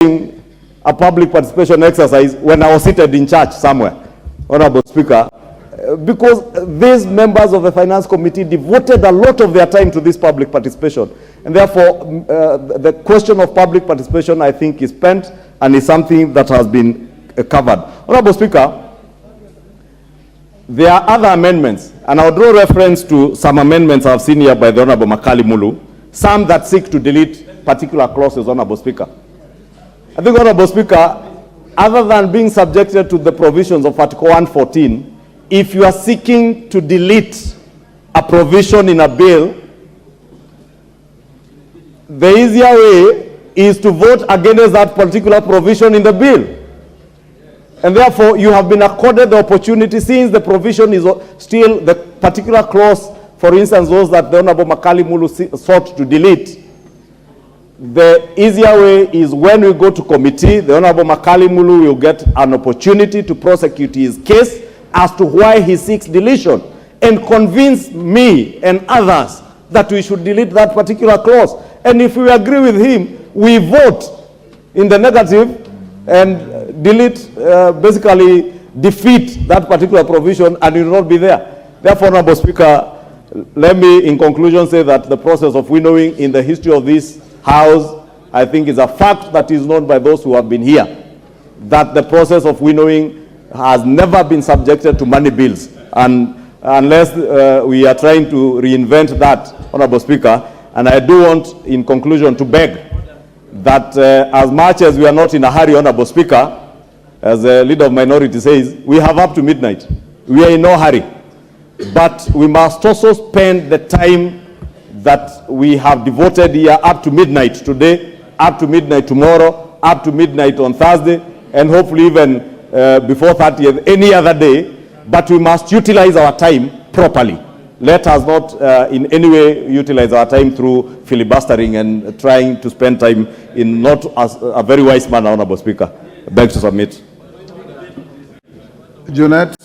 a public participation exercise when I was seated in church somewhere, Honorable Speaker, because these members of the Finance Committee devoted a lot of their time to this public participation. And therefore, the question of public participation, I think, is spent and is something that has been covered. Honorable Speaker, there are other amendments, and I'll draw reference to some amendments I've seen here by the Honorable Makali Mulu, some that seek to delete particular clauses, Honorable Speaker. I think, Honorable Speaker, other than being subjected to the provisions of Article 114, if you are seeking to delete a provision in a bill, the easier way is to vote against that particular provision in the bill. And therefore, you have been accorded the opportunity, since the provision is still the particular clause, for instance, those that the Honorable Makali Mulu sought to delete. The easier way is when we go to committee, the Honorable Makali Mulu will get an opportunity to prosecute his case as to why he seeks deletion, and convince me and others that we should delete that particular clause. And if we agree with him, we vote in the negative and delete, basically defeat that particular provision, and it will not be there. Therefore, Honorable Speaker, let me in conclusion say that the process of winnowing in the history of this House, I think, is a fact that is known by those who have been here, that the process of winnowing has never been subjected to money bills. And unless we are trying to reinvent that, Honorable Speaker, and I do want, in conclusion, to beg that as much as we are not in a hurry, Honorable Speaker, as the leader of minority says, we have up to midnight. We are in no hurry. But we must also spend the time that we have devoted here up to midnight today, up to midnight tomorrow, up to midnight on Thursday, and hopefully even before 30th, any other day. But we must utilize our time properly. Let us not in any way utilize our time through filibustering and trying to spend time in not a very wise manner, Honorable Speaker. I beg to submit. Junet.